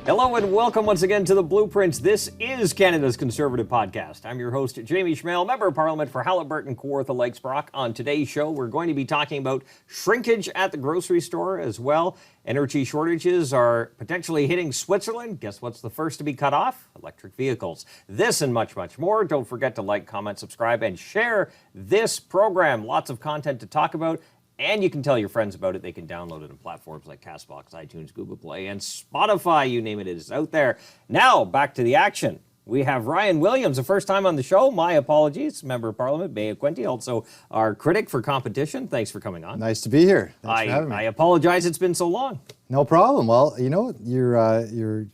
Hello and welcome once again to The Blueprints. This is Canada's Conservative Podcast. I'm your host, Jamie Schmale, Member of Parliament for Haliburton, Kawartha Lakes, Brock. On today's show, we're going to be talking about shrinkage at the grocery store as well. Energy shortages are potentially hitting Switzerland. Guess what's the first to be cut off? Electric vehicles. This and much, much more. Don't forget to like, comment, subscribe, and share this program. Lots of content to talk about. And you can tell your friends about it. They can download it on platforms like CastBox, iTunes, Google Play, and Spotify. You name it, it is out there. Now, back to the action. We have Ryan Williams, the first time on the show. My apologies. Member of Parliament, Bay of Quinte, also our critic for competition. Thanks for coming on. Nice to be here. Thanks for having me. I apologize it's been so long. No problem. Well, you know, you're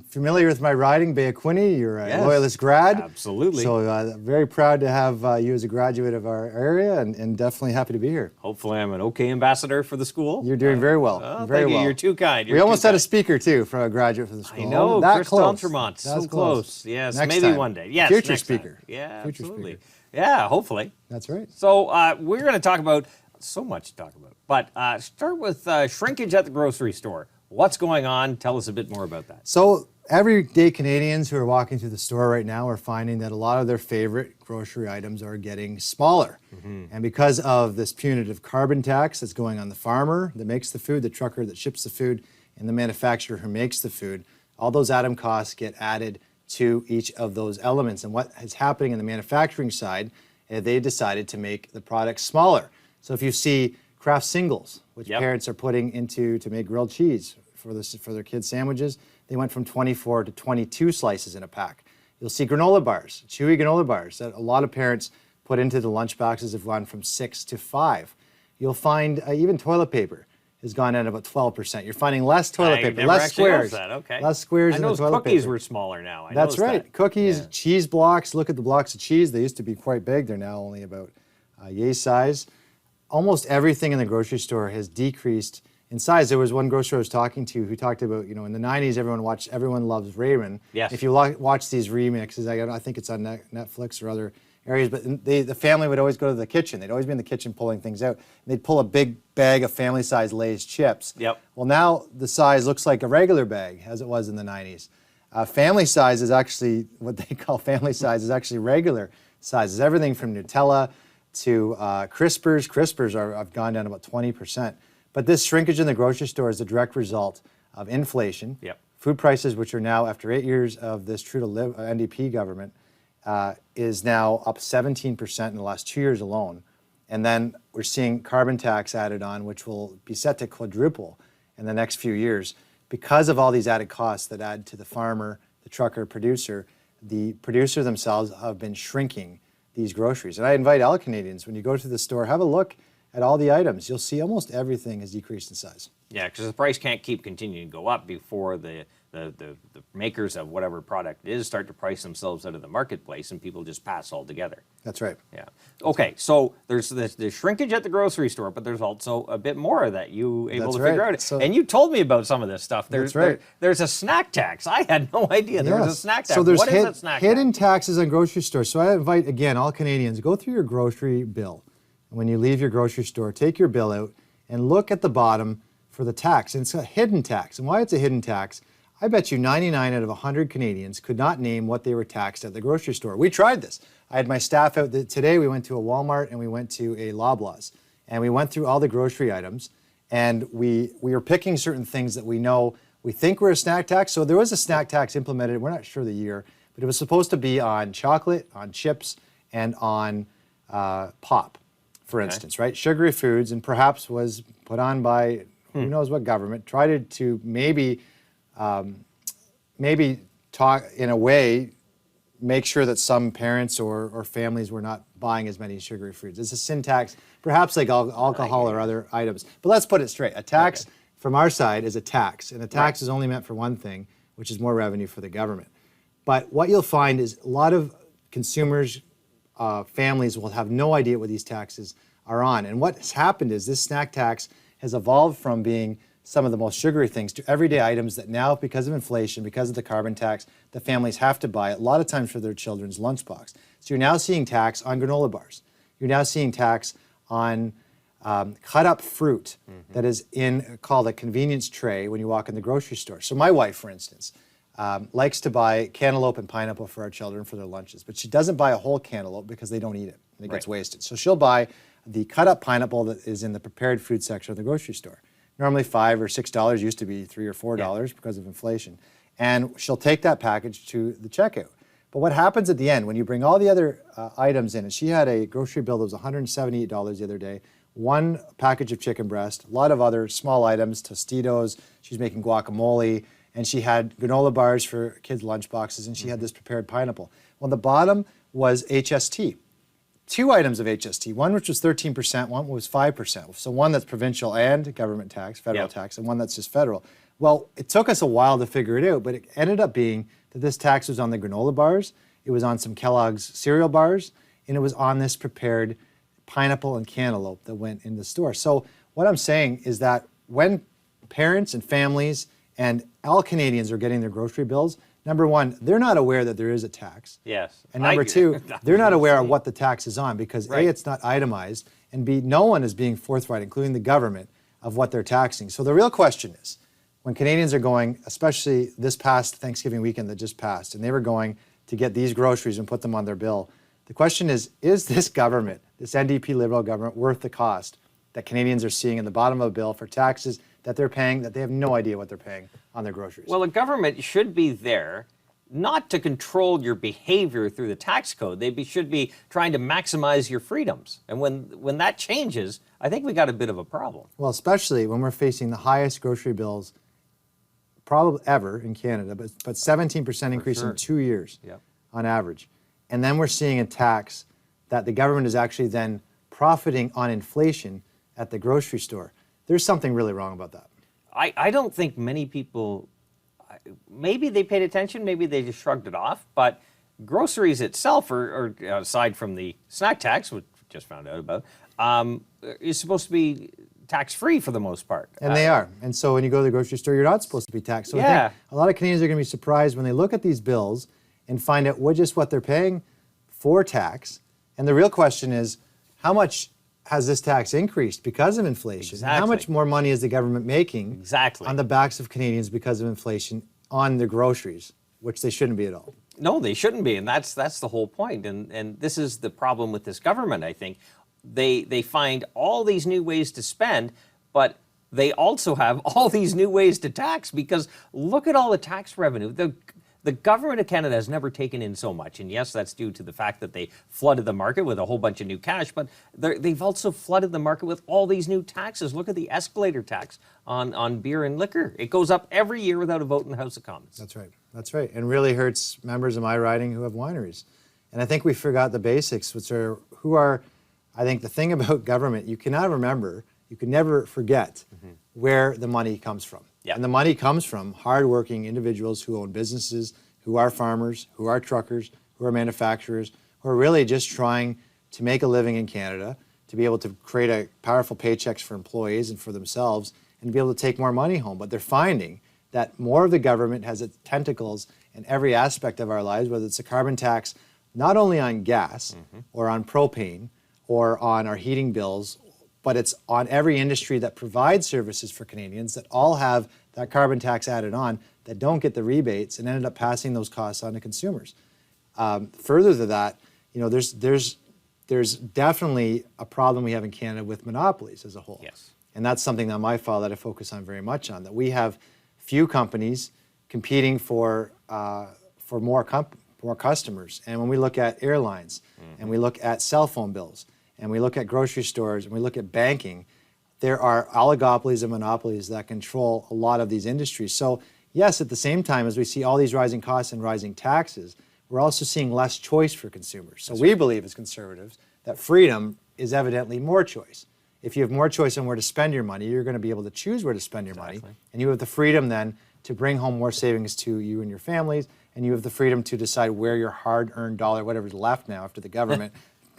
familiar with my riding, Bay of Quinte. You're a Loyalist grad. Absolutely. So very proud to have you as a graduate of our area, and definitely happy to be here. Hopefully I'm an okay ambassador for the school. You're doing very well. Very well. You're too kind. We almost had a speaker, too, for a graduate for the school. I know, that Chris D'Entremont. So close. Yes, next maybe time. one day. Yes, future next speaker. Time. Yeah, future absolutely. Speaker. Yeah, hopefully. That's right. So we're going to talk about so much to talk about. But start with shrinkage at the grocery store. What's going on? Tell us a bit more about that. So everyday Canadians who are walking through the store right now are finding that a lot of their favorite grocery items are getting smaller. Mm-hmm. And because of this punitive carbon tax that's going on the farmer that makes the food, the trucker that ships the food, and the manufacturer who makes the food, all those added costs get added to each of those elements. And what is happening in the manufacturing side, they decided to make the product smaller. So if you see Kraft singles, which parents are putting into to make grilled cheese for their kids' sandwiches, they went from 24 to 22 slices in a pack. You'll see granola bars, chewy granola bars that a lot of parents put into the lunch boxes have gone from 6 to 5. You'll find even toilet paper has gone down about 12%. You're finding less toilet paper, less squares. Okay. Less squares in the toilet paper. Cookies were smaller now. That's right. Cookies, cheese blocks. Look at the blocks of cheese. They used to be quite big. They're now only about yay size. Almost everything in the grocery store has decreased in size. There was one grocer I was talking to who talked about, in the 90s, everyone loves ramen. Yes. If you watch these remixes, I think it's on Netflix or other areas, but the family would always go to the kitchen. They'd always be in the kitchen pulling things out. And they'd pull a big bag of family-size Lay's chips. Yep. Well, now the size looks like a regular bag, as it was in the 90s. Family size is actually, what they call family size, is actually regular sizes. Everything from Nutella to Crispers. Crispers have gone down about 20%. But this shrinkage in the grocery store is a direct result of inflation. Yep. Food prices, which are now, after 8 years of this Trudeau NDP government, is now up 17% in the last 2 years alone. And then we're seeing carbon tax added on, which will be set to quadruple in the next few years. Because of all these added costs that add to the farmer, the trucker, producer, the producer themselves have been shrinking these groceries. And I invite all Canadians, when you go to the store, have a look at all the items. You'll see almost everything has decreased in size. Yeah, because the price can't keep continuing to go up before the makers of whatever product it is start to price themselves out of the marketplace and people just pass altogether. That's right. Yeah. Okay, so there's the shrinkage at the grocery store, but there's also a bit more that you able to figure out. And you told me about some of this stuff. There's a snack tax. I had no idea there was a snack tax. So there's what is that snack hidden tax? taxes on grocery stores. So I invite, again, all Canadians, go through your grocery bill. And when you leave your grocery store, take your bill out and look at the bottom for the tax. And it's a hidden tax. And why it's a hidden tax, I bet you 99 out of 100 Canadians could not name what they were taxed at the grocery store. We tried this. I had my staff out today. We went to a Walmart and we went to a Loblaws. And we went through all the grocery items. And we were picking certain things that we think were a snack tax. So there was a snack tax implemented. We're not sure the year. But it was supposed to be on chocolate, on chips, and on pop, for instance, right? Sugary foods, and perhaps was put on by who knows what government, tried to maybe talk in a way, make sure that some parents or families were not buying as many sugary foods. It's a sin tax, perhaps like alcohol or other items. But let's put it straight. A tax from our side is a tax, and a tax is only meant for one thing, which is more revenue for the government. But what you'll find is a lot of consumers, families will have no idea what these taxes are on. And what's happened is this snack tax has evolved from being some of the most sugary things to everyday items that now, because of inflation, because of the carbon tax, the families have to buy a lot of times for their children's lunchbox. So you're now seeing tax on granola bars. You're now seeing tax on cut up fruit that is called a convenience tray when you walk in the grocery store. So my wife, for instance, likes to buy cantaloupe and pineapple for our children for their lunches, but she doesn't buy a whole cantaloupe because they don't eat it and it gets wasted. So she'll buy the cut up pineapple that is in the prepared food section of the grocery store. Normally $5 or $6, used to be $3 or $4 because of inflation. And she'll take that package to the checkout. But what happens at the end, when you bring all the other items in, and she had a grocery bill that was $178 the other day, one package of chicken breast, a lot of other small items, Tostitos, she's making guacamole, and she had granola bars for kids' lunch boxes, and she had this prepared pineapple. On the bottom was HST. 2 items of HST, one which was 13%, one was 5%. So one that's provincial and government tax, federal tax, and one that's just federal. Well, it took us a while to figure it out, but it ended up being that this tax was on the granola bars, it was on some Kellogg's cereal bars, and it was on this prepared pineapple and cantaloupe that went in the store. So what I'm saying is that when parents and families and all Canadians are getting their grocery bills, number one, they're not aware that there is a tax. Yes. And number two, they're not aware of what the tax is on because A, it's not itemized, and B, no one is being forthright, including the government, of what they're taxing. So the real question is, when Canadians are going, especially this past Thanksgiving weekend that just passed, and they were going to get these groceries and put them on their bill, the question is this government, this NDP Liberal government, worth the cost that Canadians are seeing in the bottom of a bill for taxes that they're paying that they have no idea what they're paying on their groceries? Well, the government should be there not to control your behavior through the tax code. They should be trying to maximize your freedoms. And when that changes, I think we got a bit of a problem. Well, especially when we're facing the highest grocery bills probably ever in Canada, but 17% increase in 2 years on average. And then we're seeing a tax that the government is actually then profiting on inflation at the grocery store. There's something really wrong about that. I don't think many people, maybe they paid attention, maybe they just shrugged it off, but groceries itself, or aside from the snack tax, which we just found out about, is supposed to be tax-free for the most part. And they are. And so when you go to the grocery store, you're not supposed to be taxed. So I think a lot of Canadians are going to be surprised when they look at these bills and find out what they're paying for tax. And the real question is, how much has this tax increased because of inflation? Exactly. How much more money is the government making on the backs of Canadians because of inflation on their groceries, which they shouldn't be at all? No, they shouldn't be, and that's the whole point. And this is the problem with this government, I think. They find all these new ways to spend, but they also have all these new ways to tax, because look at all the tax revenue. The government of Canada has never taken in so much, and yes, that's due to the fact that they flooded the market with a whole bunch of new cash, but they've also flooded the market with all these new taxes. Look at the escalator tax on beer and liquor. It goes up every year without a vote in the House of Commons. That's right. That's right. And really hurts members of my riding who have wineries. And I think we forgot the basics, I think the thing about government, you cannot remember, you can never forget where the money comes from. And the money comes from hardworking individuals who own businesses, who are farmers, who are truckers, who are manufacturers, who are really just trying to make a living in Canada, to be able to create a powerful paychecks for employees and for themselves, and be able to take more money home. But they're finding that more of the government has its tentacles in every aspect of our lives, whether it's a carbon tax, not only on gas or on propane, or on our heating bills, but it's on every industry that provides services for Canadians that all have that carbon tax added on, that don't get the rebates and ended up passing those costs on to consumers. Further to that, there's definitely a problem we have in Canada with monopolies as a whole. Yes. And that's something on my file that I focus on very much on, that we have few companies competing for more customers. And when we look at airlines, and we look at cell phone bills, and we look at grocery stores, and we look at banking, there are oligopolies and monopolies that control a lot of these industries. So yes, at the same time, as we see all these rising costs and rising taxes, we're also seeing less choice for consumers. So we believe as conservatives that freedom is evidently more choice. If you have more choice on where to spend your money, you're going to be able to choose where to spend your money, and you have the freedom then to bring home more savings to you and your families, and you have the freedom to decide where your hard-earned dollar, whatever's left now after the government,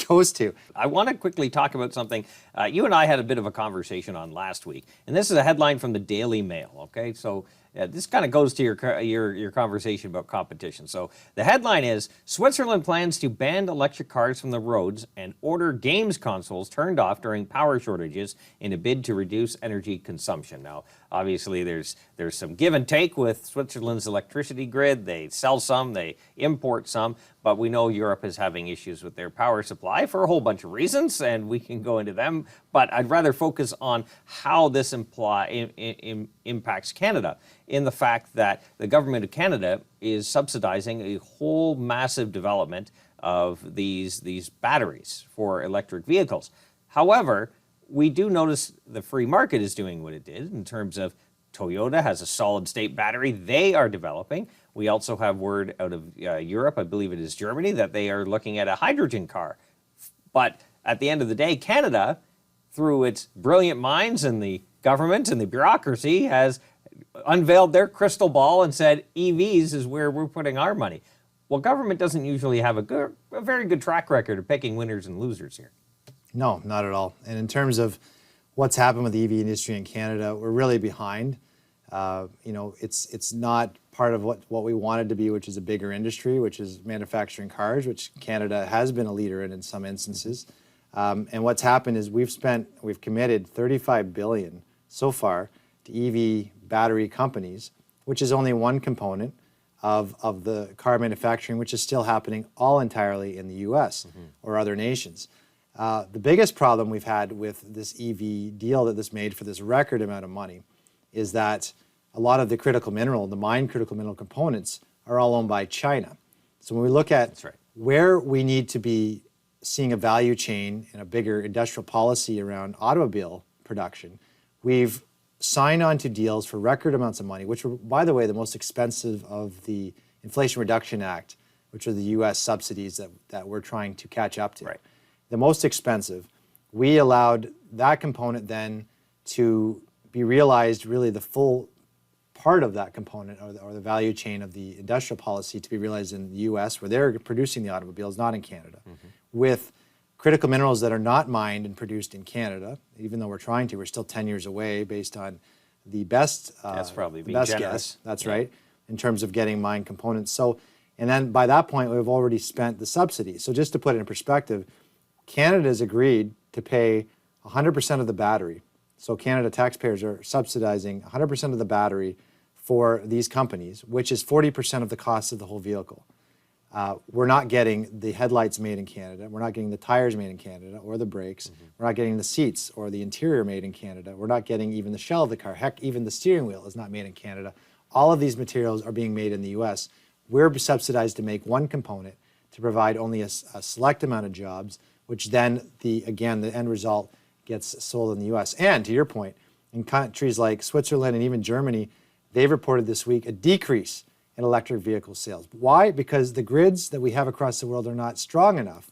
goes to. I want to quickly talk about something you and I had a bit of a conversation on last week, and this is a headline from the Daily Mail, okay? So Yeah, this kind of goes to your conversation about competition. So the headline is, Switzerland plans to ban electric cars from the roads and order games consoles turned off during power shortages in a bid to reduce energy consumption. Now, obviously, there's some give and take with Switzerland's electricity grid. They sell some, they import some, but we know Europe is having issues with their power supply for a whole bunch of reasons, and we can go into them. But I'd rather focus on how this impacts Canada, in the fact that the government of Canada is subsidizing a whole massive development of these batteries for electric vehicles. However, we do notice the free market is doing what it did in terms of Toyota has a solid state battery they are developing. We also have word out of Europe, I believe it is Germany, that they are looking at a hydrogen car. But at the end of the day, Canada, through its brilliant minds and the government and the bureaucracy, has unveiled their crystal ball and said EVs is where we're putting our money. Well, government doesn't usually have a very good track record of picking winners and losers here. No, not at all. And in terms of what's happened with the EV industry in Canada, we're really behind. It's not part of what we wanted to be, which is a bigger industry, which is manufacturing cars, which Canada has been a leader in some instances. And what's happened is we've committed $35 billion so far to EV battery companies, which is only one component of the car manufacturing, which is still happening all entirely in the US or other nations. The biggest problem we've had with this EV deal that this made for this record amount of money is that a lot of the mined critical mineral components are all owned by China. So when we look at where we need to be seeing a value chain and a bigger industrial policy around automobile production, we've signed on to deals for record amounts of money, which were, by the way, the most expensive of the Inflation Reduction Act, which are the US subsidies that we're trying to catch up to. Right. The most expensive. We allowed that component then to be realized, really the full part of that component or the value chain of the industrial policy to be realized in the US, where they're producing the automobiles, not in Canada, with critical minerals that are not mined and produced in Canada. Even though we're trying to, we're still 10 years away based on the best, That's probably the being best generous. guess. That's right, in terms of getting mined components. So, and then by that point, we've already spent the subsidy. So just to put it in perspective, Canada has agreed to pay 100% of the battery. So Canada taxpayers are subsidizing 100% of the battery for these companies, which is 40% of the cost of the whole vehicle. We're not getting the headlights made in Canada. We're not getting the tires made in Canada or the brakes. We're not getting the seats or the interior made in Canada. We're not getting even the shell of the car. Heck, even the steering wheel is not made in Canada. All of these materials are being made in the US. We're subsidized to make one component to provide only a select amount of jobs, which then the end result gets sold in the US. And to your point, in countries like Switzerland and even Germany, they've reported this week a decrease in electric vehicle sales. Why? Because the grids that we have across the world are not strong enough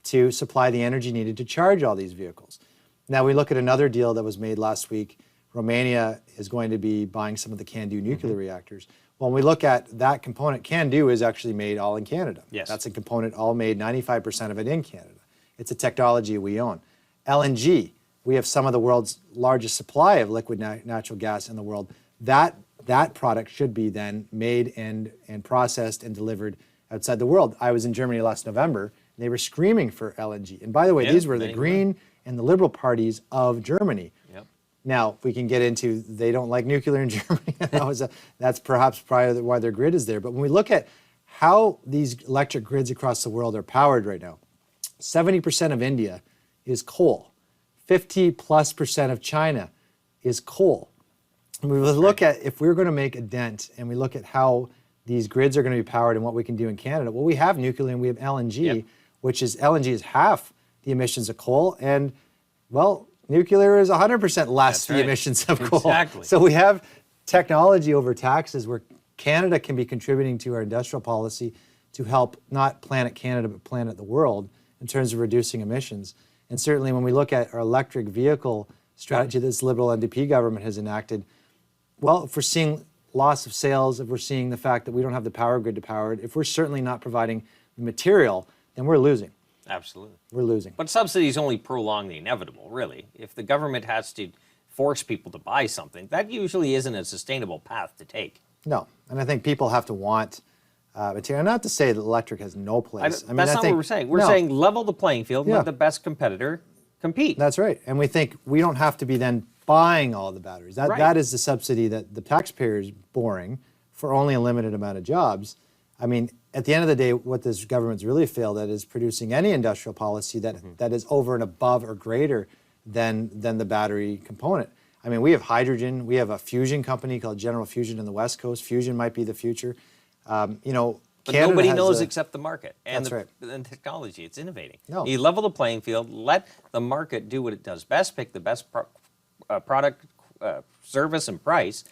to supply the energy needed to charge all these vehicles. Now we look at another deal that was made last week. Romania is going to be buying some of the CANDU nuclear reactors. When we look at that component, CANDU is actually made all in Canada. Yes. That's a component all made, 95% of it in Canada. It's a technology we own. LNG, we have some of the world's largest supply of liquid natural gas in the world. That product should be then made and processed and delivered outside the world. I was in Germany last November, and they were screaming for LNG. And by the way, these were the Green and the Liberal parties of Germany. Yep. Now, we can get into they don't like nuclear in Germany. That's perhaps probably why their grid is there. But when we look at how these electric grids across the world are powered right now, 70% of India is coal. 50+% of China is coal. And we look at, if we're going to make a dent and we look at how these grids are going to be powered and what we can do in Canada, well, we have nuclear and we have LNG, which is LNG is half the emissions of coal. And, well, nuclear is 100% less the emissions of coal. Exactly. So we have technology over taxes where Canada can be contributing to our industrial policy to help not Planet Canada, but planet the world in terms of reducing emissions. And certainly when we look at our electric vehicle strategy that this Liberal NDP government has enacted, well, if we're seeing loss of sales, if we're seeing the fact that we don't have the power grid to power it, if we're certainly not providing the material, then we're losing. Absolutely. We're losing. But subsidies only prolong the inevitable, really. If the government has to force people to buy something. That usually isn't a sustainable path to take. No, and I think people have to want material. Not to say that electric has no place. That's not what we're saying. We're saying level the playing field, and let the best competitor compete. That's right. And we think we don't have to be then buying all the batteries. That is the subsidy that the taxpayer is boring for only a limited amount of jobs. I mean, at the end of the day, what this government's really failed at is producing any industrial policy that is over and above or greater than the battery component. I mean, we have hydrogen. We have a fusion company called General Fusion in the West Coast. Fusion might be the future. But Canada nobody knows except the market and That's the technology. It's innovating. No. You level the playing field, let the market do what it does best, pick the best product, service, and price.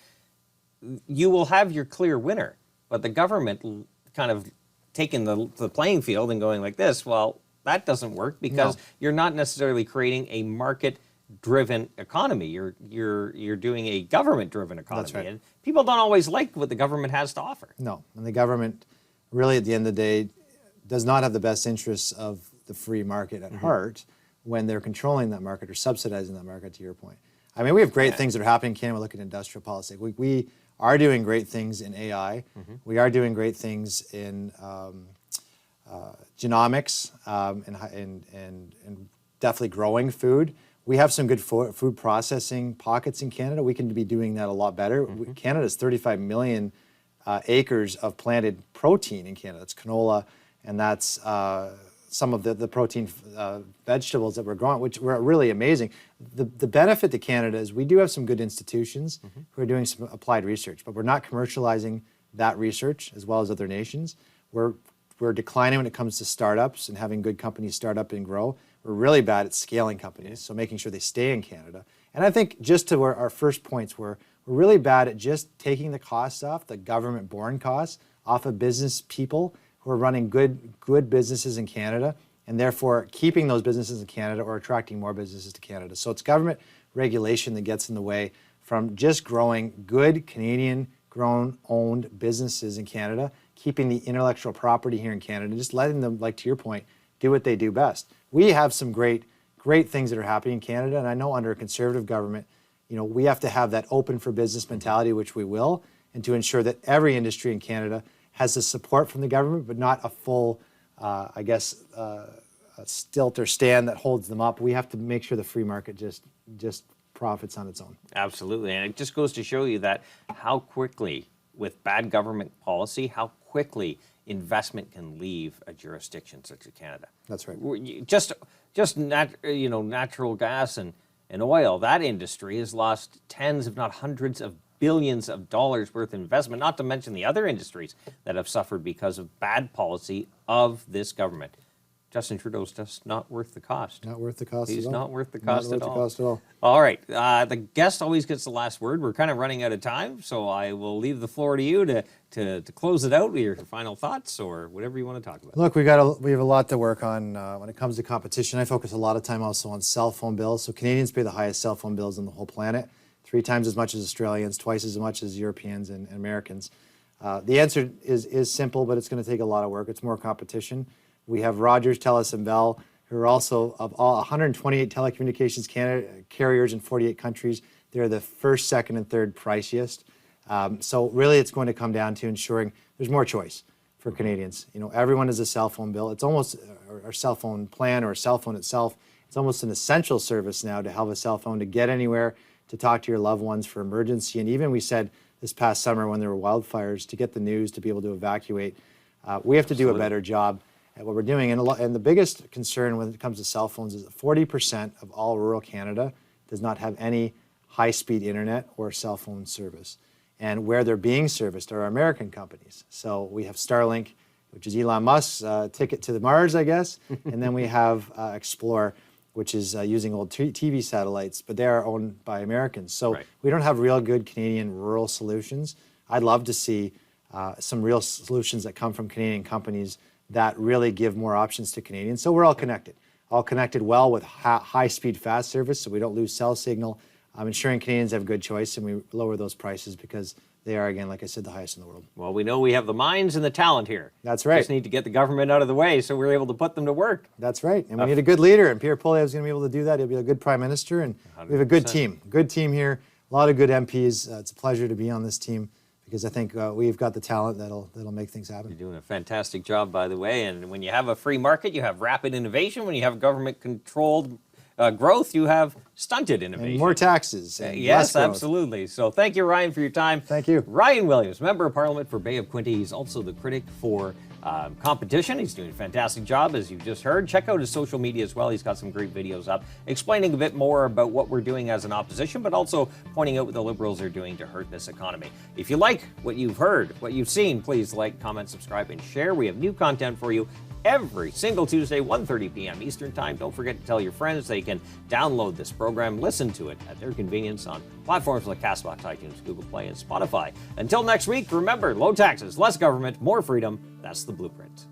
You will have your clear winner. But the government kind of taking the playing field and going like this, well, that doesn't work because you're not necessarily creating a market-driven economy. You're doing a government-driven economy. That's right. And people don't always like what the government has to offer. No, and the government really at the end of the day does not have the best interests of the free market at heart when they're controlling that market or subsidizing that market, to your point. I mean, we have great things that are happening in Canada. We look at industrial policy. We are doing great things in AI. We are doing great things in genomics and definitely growing food. We have some good food processing pockets in Canada. We can be doing that a lot better. Canada's 35 million acres of planted protein in Canada. That's canola, and that's some of the protein vegetables that we're growing, which were really amazing. The benefit to Canada is we do have some good institutions who are doing some applied research, but we're not commercializing that research as well as other nations. We're declining when it comes to startups and having good companies start up and grow. We're really bad at scaling companies, so making sure they stay in Canada. And I think just to where our first points were, we're really bad at just taking the costs off, the government-borne costs, off of business people who are running good businesses in Canada, and therefore keeping those businesses in Canada or attracting more businesses to Canada. So it's government regulation that gets in the way from just growing good Canadian-grown, owned businesses in Canada, keeping the intellectual property here in Canada, just letting them, like to your point, do what they do best. We have some great things that are happening in Canada, and I know under a Conservative government, we have to have that open for business mentality, which we will, and to ensure that every industry in Canada has the support from the government, but not a full, stilt or stand that holds them up. We have to make sure the free market just profits on its own. Absolutely, and it just goes to show you that how quickly, with bad government policy, how quickly investment can leave a jurisdiction such as Canada. That's right. Just natural gas and oil, that industry has lost tens, if not hundreds of billions of dollars worth of investment, not to mention the other industries that have suffered because of bad policy of this government. Justin Trudeau's just not worth the cost. Not worth the cost He's at all. not worth the cost Not at worth all. the cost at all. All right. The guest always gets the last word. We're kind of running out of time, so I will leave the floor to you to close it out with your final thoughts or whatever you want to talk about. Look, we have a lot to work on when it comes to competition. I focus a lot of time also on cell phone bills. So Canadians pay the highest cell phone bills in the whole planet, 3 times as much as Australians, twice as much as Europeans and Americans. The answer is simple, but it's going to take a lot of work. It's more competition. We have Rogers, TELUS, and Bell, who are also, of all 128 telecommunications carriers in 48 countries, they're the first, second, and third priciest. So really it's going to come down to ensuring there's more choice for Canadians. Everyone has a cell phone bill. It's almost, or a cell phone plan or a cell phone itself, it's almost an essential service now to have a cell phone to get anywhere, to talk to your loved ones for emergency. And even we said this past summer when there were wildfires, to get the news, to be able to evacuate. We have to do a better job at what we're doing. And the biggest concern when it comes to cell phones is that 40% of all rural Canada does not have any high-speed internet or cell phone service. And where they're being serviced are American companies. So we have Starlink, which is Elon Musk's ticket to the Mars, I guess. And then we have Explore, which is using old TV satellites, but they are owned by Americans. So we don't have real good Canadian rural solutions. I'd love to see some real solutions that come from Canadian companies that really give more options to Canadians. So we're all connected well with high-speed fast service so we don't lose cell signal, ensuring Canadians have good choice and we lower those prices because they are, again, like I said, the highest in the world. Well, we know we have the minds and the talent here. That's right. Just need to get the government out of the way so we're able to put them to work. That's right. And we need a good leader, and Pierre Poilievre is going to be able to do that. He'll be a good prime minister, and we have a good team. Good team here. A lot of good MPs. It's a pleasure to be on this team because I think we've got the talent that'll make things happen. You're doing a fantastic job, by the way. And when you have a free market, you have rapid innovation. When you have government-controlled growth, you have stunted innovation. And more taxes. And yes, less growth. Absolutely. So thank you, Ryan, for your time. Thank you. Ryan Williams, Member of Parliament for Bay of Quinte. He's also the critic for competition. He's doing a fantastic job, as you've just heard. Check out his social media as well. He's got some great videos up explaining a bit more about what we're doing as an opposition, but also pointing out what the Liberals are doing to hurt this economy. If you like what you've heard, what you've seen, please like, comment, subscribe, and share. We have new content for you every single Tuesday, 1:30 p.m. Eastern Time. Don't forget to tell your friends they can download this program, listen to it at their convenience on platforms like Castbox, iTunes, Google Play, and Spotify. Until next week, remember, low taxes, less government, more freedom. That's the blueprint.